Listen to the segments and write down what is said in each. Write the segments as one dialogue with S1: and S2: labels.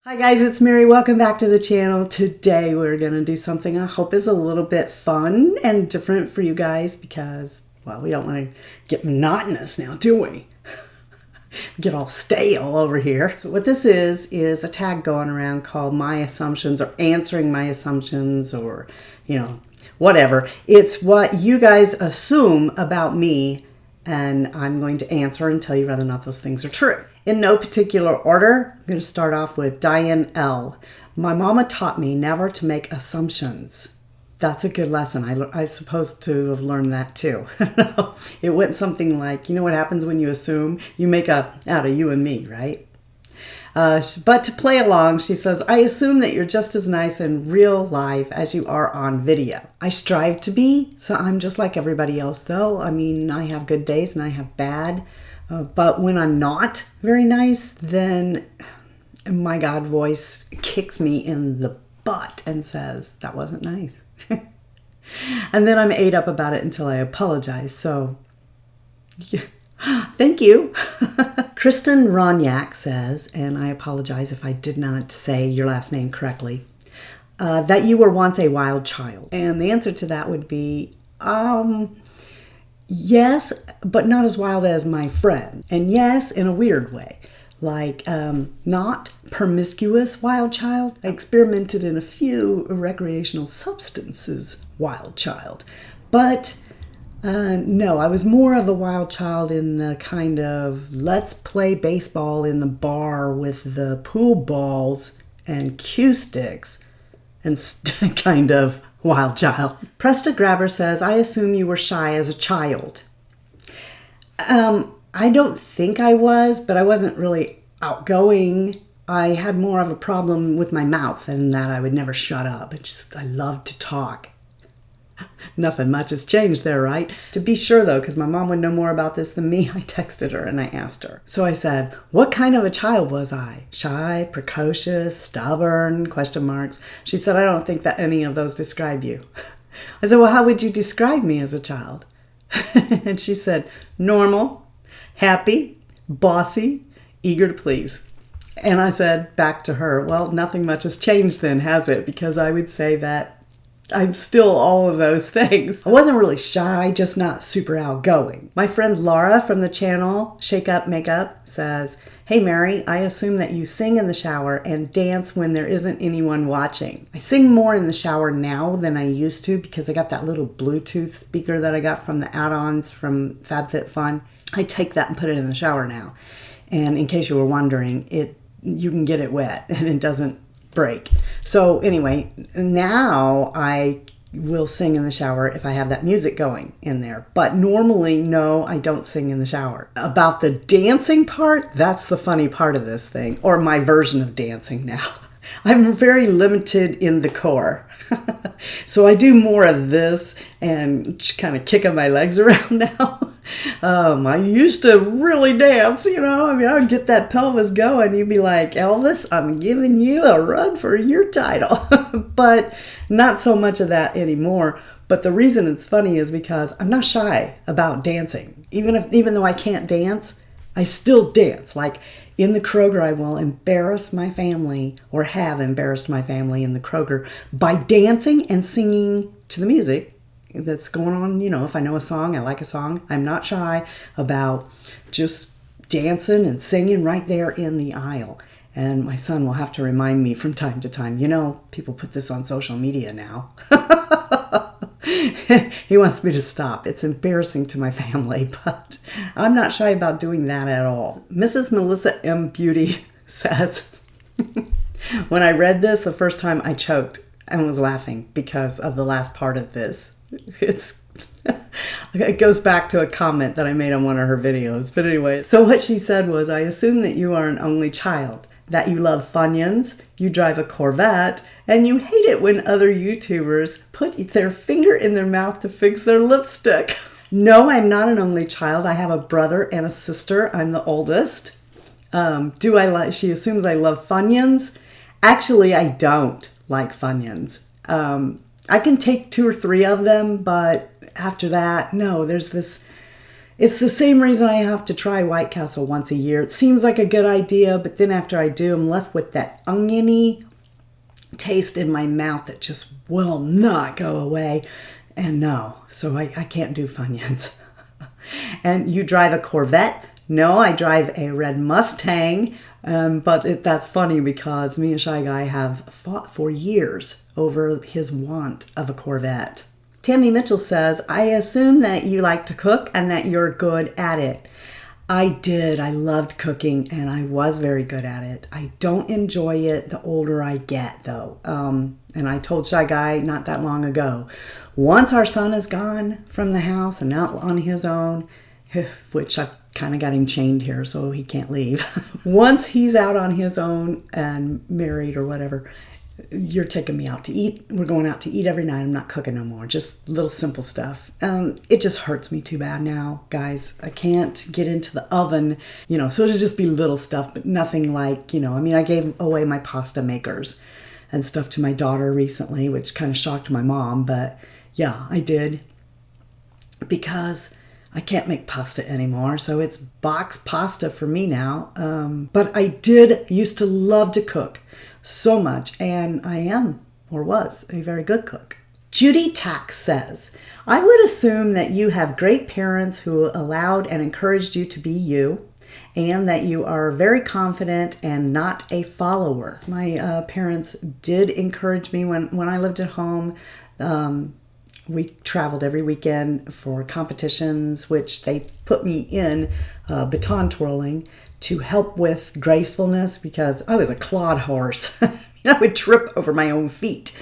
S1: Hi guys, it's Mary. Welcome back to the channel. Today we're going to do something I hope is a little bit fun and different for you guys because, well, we don't want to get monotonous now, do we? Get all stale over here. So what this is a tag going around called My Assumptions or Answering My Assumptions or, whatever. It's what you guys assume about me and I'm going to answer and tell you whether or not those things are true. In no particular order, I'm going to start off with Diane L. My mama taught me never to make assumptions. That's a good lesson. I'm supposed to have learned that too. It went something like, you know what happens when you assume? You make up out of you and me, right? But to play along, she says, I assume that you're just as nice in real life as you are on video. I strive to be, so I'm just like everybody else though. I mean, I have good days and I have bad. But when I'm not very nice, then my God voice kicks me in the butt and says, that wasn't nice. And then I'm ate up about it until I apologize. So, yeah. Thank you. Kristen Ronyak says, and I apologize if I did not say your last name correctly, that you were once a wild child. And the answer to that would be, yes, but not as wild as my friend. And yes, in a weird way. Like, not promiscuous wild child. I experimented in a few recreational substances wild child. But no, I was more of a wild child in the kind of let's play baseball in the bar with the pool balls and cue sticks and kind of wild child. Presta Grabber says, I assume you were shy as a child. I don't think I was, but I wasn't really outgoing. I had more of a problem with my mouth and that I would never shut up. I loved to talk. Nothing much has changed there, right? To be sure though, because my mom would know more about this than me, I texted her and I asked her. So I said, what kind of a child was I? Shy, precocious, stubborn, question marks. She said, I don't think that any of those describe you. I said, well, how would you describe me as a child? And she said, normal, happy, bossy, eager to please. And I said back to her, well, nothing much has changed then, has it? Because I would say that I'm still all of those things. I wasn't really shy, just not super outgoing. My friend Laura from the channel Shake Up Makeup says, hey Mary, I assume that you sing in the shower and dance when there isn't anyone watching. I sing more in the shower now than I used to because I got that little Bluetooth speaker that I got from the add-ons from FabFitFun. I take that and put it in the shower now. And in case you were wondering, you can get it wet and it doesn't break. So anyway, now I will sing in the shower if I have that music going in there. But normally, no, I don't sing in the shower. About the dancing part, that's the funny part of this thing, or my version of dancing now. I'm very limited in the core. So I do more of this and kind of kicking my legs around now. I used to really dance, I would get that pelvis going. You'd be like, Elvis, I'm giving you a run for your title. But not so much of that anymore. But the reason it's funny is because I'm not shy about dancing. Even though I can't dance, I still dance. Like in the Kroger, I will embarrass my family or have embarrassed my family in the Kroger by dancing and singing to the music that's going on. If I know a song, I like a song. I'm not shy about just dancing and singing right there in the aisle. And my son will have to remind me from time to time, people put this on social media now. He wants me to stop. It's embarrassing to my family, but I'm not shy about doing that at all. Mrs. Melissa M. Beauty says, when I read this the first time, I choked and was laughing because of the last part of this. It goes back to a comment that I made on one of her videos. But anyway, so what she said was, I assume that you are an only child, that you love Funyuns, you drive a Corvette, and you hate it when other YouTubers put their finger in their mouth to fix their lipstick. No, I'm not an only child. I have a brother and a sister. I'm the oldest. She assumes I love Funyuns. Actually, I don't like Funyuns. I can take 2 or 3 of them, but after that, no, there's this It's the same reason I have to try White Castle once a year. It seems like a good idea, but then after I do, I'm left with that oniony taste in my mouth that just will not go away. And no, so I can't do Funyuns. And you drive a Corvette? No, I drive a red Mustang. But that's funny because me and Shy Guy have fought for years over his want of a Corvette. Tammy Mitchell says, I assume that you like to cook and that you're good at it. I did. I loved cooking and I was very good at it. I don't enjoy it the older I get, though. And I told Shy Guy not that long ago, once our son is gone from the house and out on his own, which I've kind of got him chained here so he can't leave. Once he's out on his own and married or whatever, you're taking me out to eat. We're going out to eat every night. I'm not cooking no more. Just little simple stuff. It just hurts me too bad now, guys. I can't get into the oven, so it'll just be little stuff, but nothing like, I gave away my pasta makers and stuff to my daughter recently, which kind of shocked my mom. But yeah, I did, because I can't make pasta anymore. So it's box pasta for me now. But I used to love to cook so much, and I am, or was, a very good cook. Judy Tax says, I would assume that you have great parents who allowed and encouraged you to be you, and that you are very confident and not a follower. My parents did encourage me when I lived at home. We traveled every weekend for competitions, which they put me in baton twirling to help with gracefulness, because I was a clod horse. I would trip over my own feet.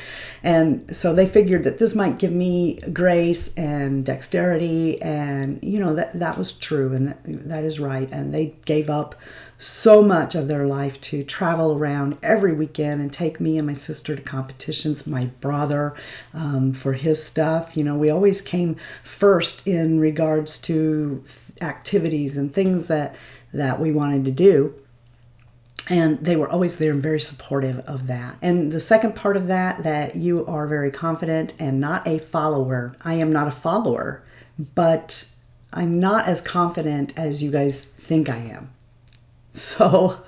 S1: And so they figured that this might give me grace and dexterity, and that was true, and that is right. And they gave up so much of their life to travel around every weekend and take me and my sister to competitions, my brother for his stuff. We always came first in regards to activities and things that we wanted to do. And they were always there and very supportive of that. And the second part of that you are very confident and not a follower. I am not a follower, but I'm not as confident as you guys think I am. So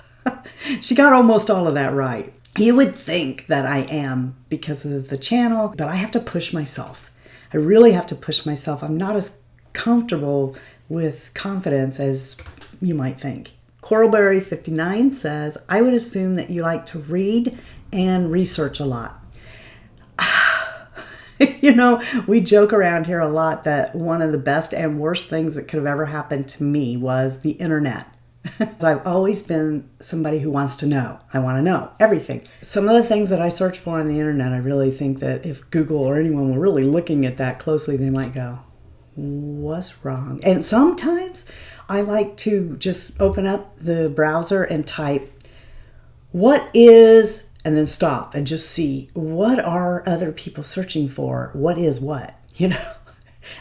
S1: she got almost all of that right. You would think that I am because of the channel, but I have to push myself. I really have to push myself. I'm not as comfortable with confidence as you might think. Coralberry59 says, I would assume that you like to read and research a lot. We joke around here a lot that one of the best and worst things that could have ever happened to me was the internet. I've always been somebody who wants to know. I want to know everything. Some of the things that I search for on the internet, I really think that if Google or anyone were really looking at that closely, they might go, what's wrong? And sometimes I like to just open up the browser and type, what is, and then stop and just see, what are other people searching for? What is what?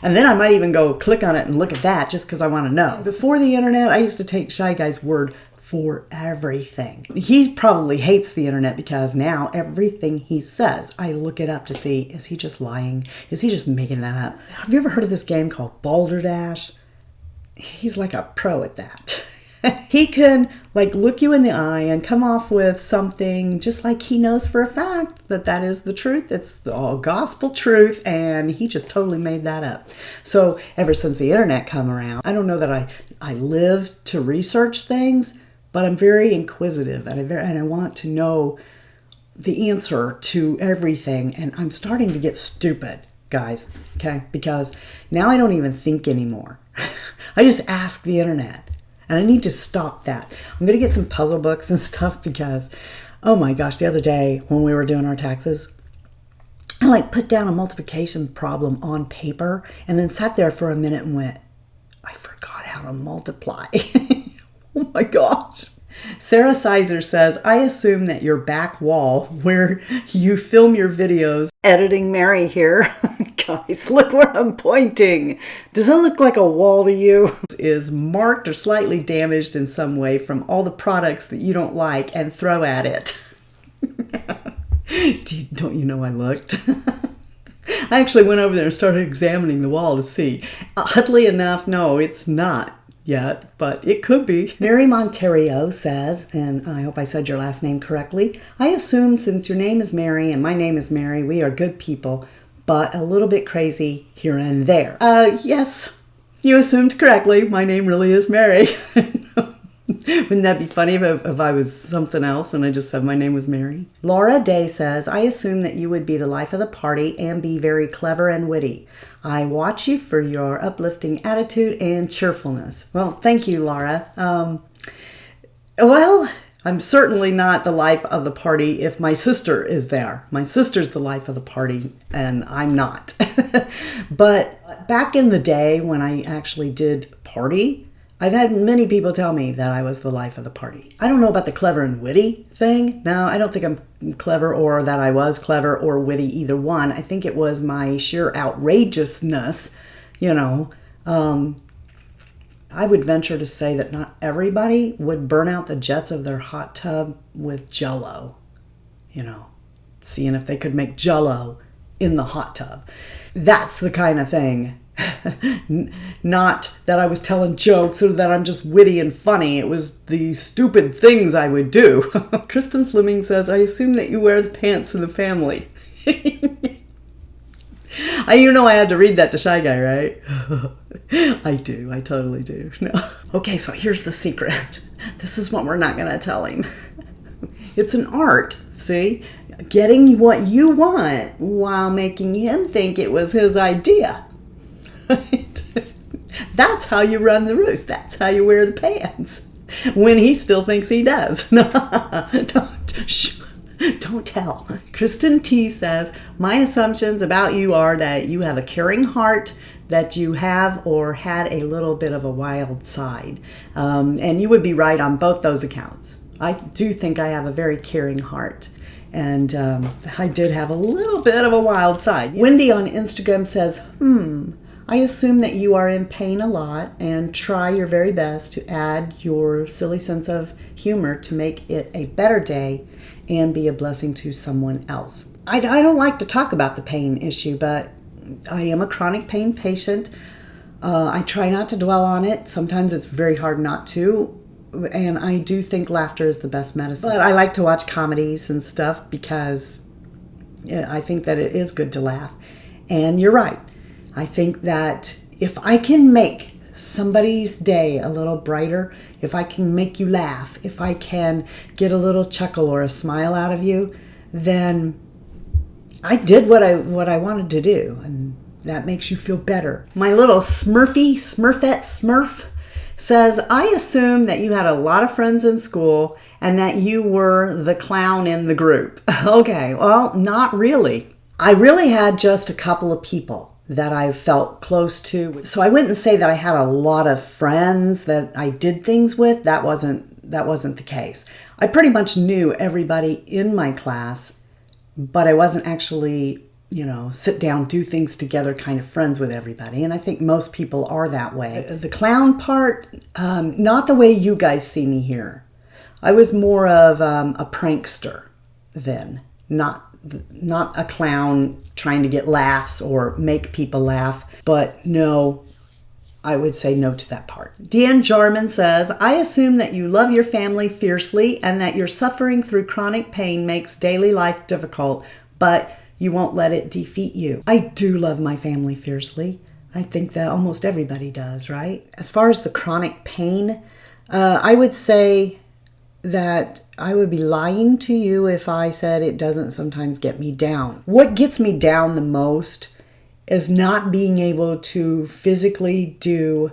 S1: And then I might even go click on it and look at that just because I want to know. Before the internet, I used to take Shy Guy's word for everything. He probably hates the internet because now everything he says, I look it up to see, is he just lying? Is he just making that up? Have you ever heard of this game called Balderdash? He's like a pro at that. He can look you in the eye and come off with something just like he knows for a fact that is the truth. It's the all gospel truth, and he just totally made that up. So ever since the internet come around, I don't know that I live to research things, but I'm very inquisitive and I want to know the answer to everything. And I'm starting to get stupid, guys, okay? Because now I don't even think anymore. I just ask the internet. And I need to stop that. I'm going to get some puzzle books and stuff because, oh my gosh, the other day when we were doing our taxes, I put down a multiplication problem on paper and then sat there for a minute and went, I forgot how to multiply. Oh my gosh. Sarah Sizer says, I assume that your back wall where you film your videos, editing Mary here, guys, look where I'm pointing. Does that look like a wall to you? Is marked or slightly damaged in some way from all the products that you don't like and throw at it. Don't you know I looked? I actually went over there and started examining the wall to see. Oddly enough, no, it's not yet, but it could be. Mary Monterio says, and I hope I said your last name correctly, I assume since your name is Mary and my name is Mary, we are good people, but a little bit crazy here and there. Yes, you assumed correctly. My name really is Mary. Wouldn't that be funny if I was something else and I just said my name was Mary? Laura Day says, I assume that you would be the life of the party and be very clever and witty. I watch you for your uplifting attitude and cheerfulness. Well, thank you, Laura. Well, I'm certainly not the life of the party if my sister is there. My sister's the life of the party and I'm not. But back in the day when I actually did party, I've had many people tell me that I was the life of the party. I don't know about the clever and witty thing. No, I don't think I'm clever or that I was clever or witty, either one. I think it was my sheer outrageousness, you know. I would venture to say that not everybody would burn out the jets of their hot tub with Jell-O, you know, seeing if they could make Jell-O in the hot tub. That's the kind of thing. Not that I was telling jokes or that I'm just witty and funny. It was the stupid things I would do. Kristen Fleming says, I assume that you wear the pants in the family. You know I had to read that to Shy Guy, right? I do. I totally do. No. Okay, so here's the secret. This is what we're not going to tell him. It's an art, see? Getting what you want while making him think it was his idea. Right? That's how you run the roost. That's how you wear the pants. When he still thinks he does. No, don't tell. Kristen T says, my assumptions about you are that you have a caring heart, that you have or had a little bit of a wild side. And you would be right on both those accounts. I do think I have a very caring heart. And I did have a little bit of a wild side. Wendy on Instagram says, I assume that you are in pain a lot and try your very best to add your silly sense of humor to make it a better day and be a blessing to someone else. I don't like to talk about the pain issue, but I am a chronic pain patient. I try not to dwell on it. Sometimes it's very hard not to. And I do think laughter is the best medicine. But I like to watch comedies and stuff because I think that it is good to laugh. And you're right. I think that if I can make somebody's day a little brighter, if I can make you laugh, if I can get a little chuckle or a smile out of you, then I did what I wanted to do, and that makes you feel better. My little Smurfette Smurf says, I assume that you had a lot of friends in school and that you were the clown in the group. Okay, well, not really. I really had just a couple of people that I felt close to. So I wouldn't say that I had a lot of friends that I did things with. That wasn't the case. I pretty much knew everybody in my class, but I wasn't actually, sit down, do things together kind of friends with everybody. And I think most people are that way. The clown part, not the way you guys see me here. I was more of a prankster then, not a clown trying to get laughs or make people laugh. But no, I would say no to that part. Deanne Jarman says, I assume that you love your family fiercely and that your suffering through chronic pain makes daily life difficult, but you won't let it defeat you. I do love my family fiercely. I think that almost everybody does, right? As far as the chronic pain, I would say that I would be lying to you if I said it doesn't sometimes get me down. What gets me down the most is not being able to physically do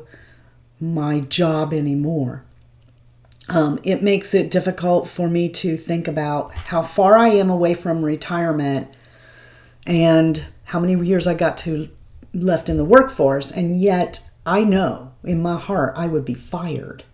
S1: my job anymore. It makes it difficult for me to think about how far I am away from retirement and how many years I got left in the workforce, and yet I know in my heart I would be fired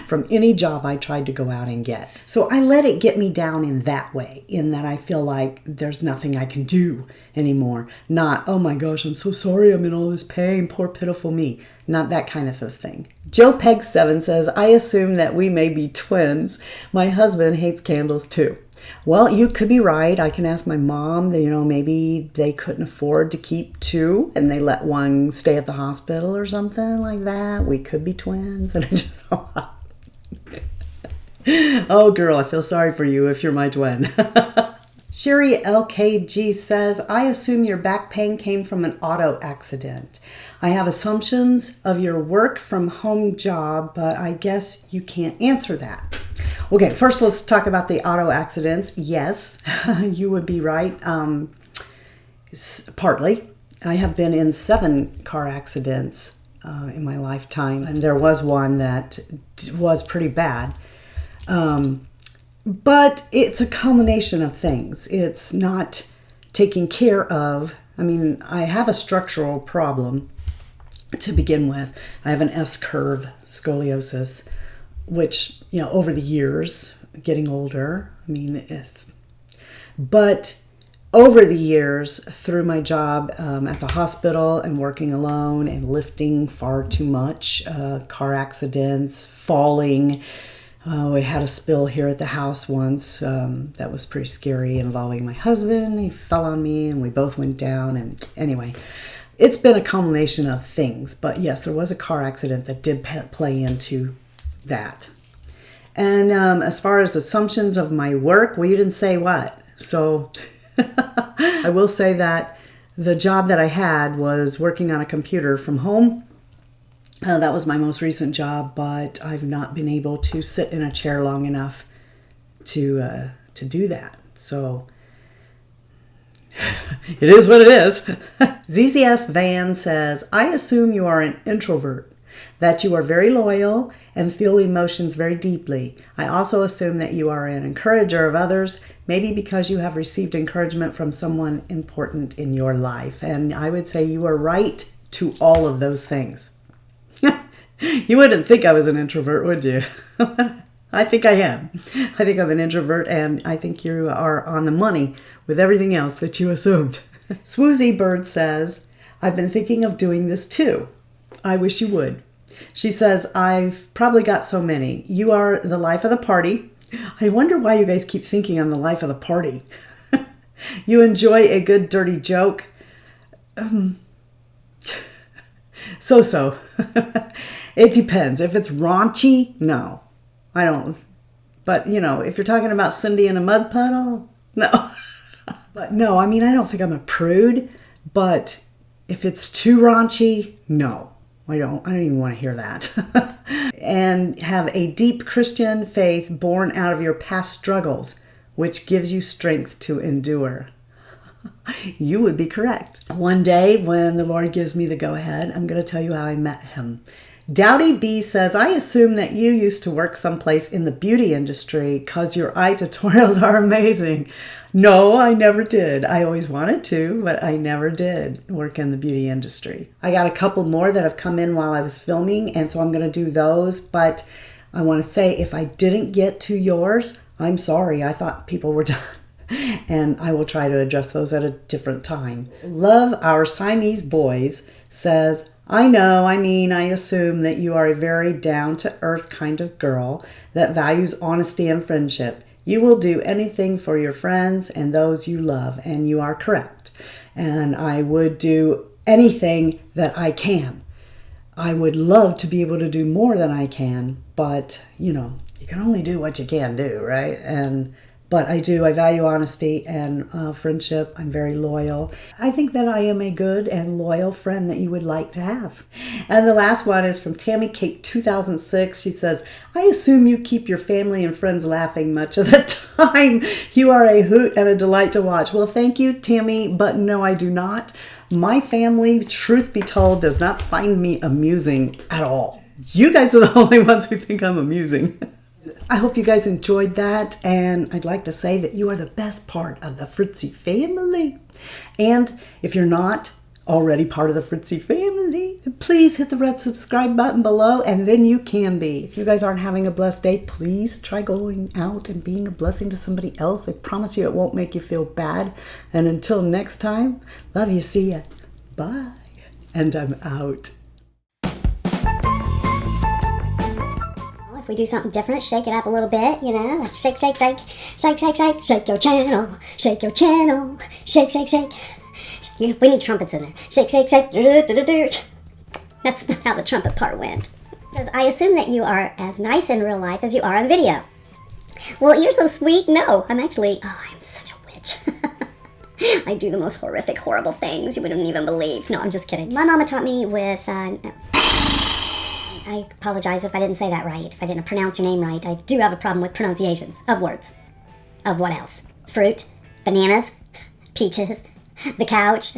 S1: from any job I tried to go out and get. So I let it get me down in that way, in that I feel like there's nothing I can do anymore. Not, oh my gosh, I'm so sorry, I'm in all this pain, poor pitiful me. Not that kind of a thing. Joe Peg 7 says, I assume that we may be twins. My husband hates candles too. Well, you could be right. I can ask my mom, maybe they couldn't afford to keep two and they let one stay at the hospital or something like that. We could be twins. And I just oh girl, I feel sorry for you if you're my twin. Sherry LKG says, I assume your back pain came from an auto accident. I have assumptions of your work from home job, but I guess you can't answer that. Okay, first let's talk about the auto accidents. Yes, you would be right. Partly. I have been in 7 car accidents in my lifetime, and there was one that was pretty bad. But it's a combination of things. It's not taken care of. I mean, I have a structural problem to begin with. I have an S-curve scoliosis, which, over the years, getting older, but over the years, through my job at the hospital and working alone and lifting far too much, car accidents, falling. We had a spill here at the house once that was pretty scary, involving my husband. He fell on me and we both went down. And anyway, it's been a combination of things. But yes, there was a car accident that did play into that. And as far as assumptions of my work, well, you didn't say what. So I will say that the job that I had was working on a computer from home. That was my most recent job, but I've not been able to sit in a chair long enough to do that. So it is what it is. ZZS Van says, I assume you are an introvert, that you are very loyal and feel emotions very deeply. I also assume that you are an encourager of others, maybe because you have received encouragement from someone important in your life. And I would say you are right to all of those things. You wouldn't think I was an introvert, would you? I think I am. I think I'm an introvert, and I think you are on the money with everything else that you assumed. Swoozy Bird says, I've been thinking of doing this too. I wish you would. She says, I've probably got so many. You are the life of the party. I wonder why you guys keep thinking I'm the life of the party. You enjoy a good dirty joke. So. It depends. If it's raunchy, no. I don't. But, if you're talking about Cindy in a mud puddle, no. But no, I don't think I'm a prude. But if it's too raunchy, no. I don't even want to hear that. And have a deep Christian faith born out of your past struggles, which gives you strength to endure. You would be correct. One day, when the Lord gives me the go-ahead, I'm going to tell you how I met him. Dowdy B says, I assume that you used to work someplace in the beauty industry because your eye tutorials are amazing. No, I never did. I always wanted to, but I never did work in the beauty industry. I got a couple more that have come in while I was filming, and so I'm going to do those. But I want to say, if I didn't get to yours, I'm sorry. I thought people were done. And I will try to address those at a different time. Love Our Siamese Boys says, I assume that you are a very down-to-earth kind of girl that values honesty and friendship. You will do anything for your friends and those you love, and you are correct. And I would do anything that I can. I would love to be able to do more than I can, but, you can only do what you can do, right? But I value honesty and friendship. I'm very loyal. I think that I am a good and loyal friend that you would like to have. And the last one is from Tammy Kate 2006. She says, I assume you keep your family and friends laughing much of the time. You are a hoot and a delight to watch. Well, thank you, Tammy, but no, I do not. My family, truth be told, does not find me amusing at all. You guys are the only ones who think I'm amusing. I hope you guys enjoyed that, and I'd like to say that you are the best part of the Fritzy family. And if you're not, already part of the Fritzy family, please hit the red subscribe button below, and then you can be. If you guys aren't having a blessed day, please try going out and being a blessing to somebody else. I promise you it won't make you feel bad. And until next time, love you, see ya, bye, and I'm out.
S2: If we do something different, shake it up a little bit, you know, like shake, shake, shake, shake, shake, shake, shake your channel, shake your channel, shake, shake, shake. We need trumpets in there. Shake, shake, shake. That's not how the trumpet part went. It says, I assume that you are as nice in real life as you are on video. Well, you're so sweet. No, I'm actually, I'm such a witch. I do the most horrific, horrible things you wouldn't even believe. No, I'm just kidding. My mama taught me with, no. I apologize if I didn't say that right, if I didn't pronounce your name right. I do have a problem with pronunciations of words. Of what else? Fruit, bananas, peaches, the couch.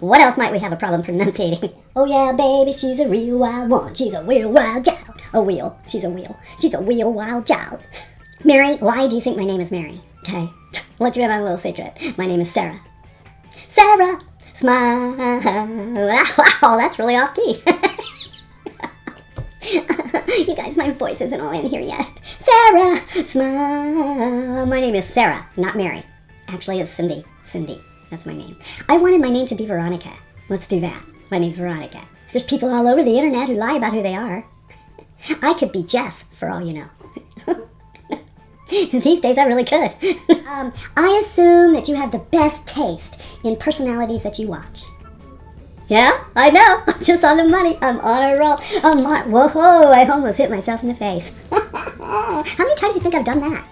S2: What else might we have a problem pronunciating? Oh yeah, baby, she's a real wild one. She's a real wild child. A wheel. She's a wheel. She's a real wild child. Mary, why do you think my name is Mary? Okay, I'll let you in on a little secret. My name is Sarah. Sarah, smile. Wow, that's really off key. You guys, my voice isn't all in here yet. Sarah, smile. My name is Sarah, not Mary. Actually, it's Cindy. Cindy. That's my name. I wanted my name to be Veronica. Let's do that. My name's Veronica. There's people all over the internet who lie about who they are. I could be Jeff, for all you know. These days, I really could. I assume that you have the best taste in personalities that you watch. Yeah, I know. I'm just on the money. I'm on a roll. Whoa, I almost hit myself in the face. How many times do you think I've done that?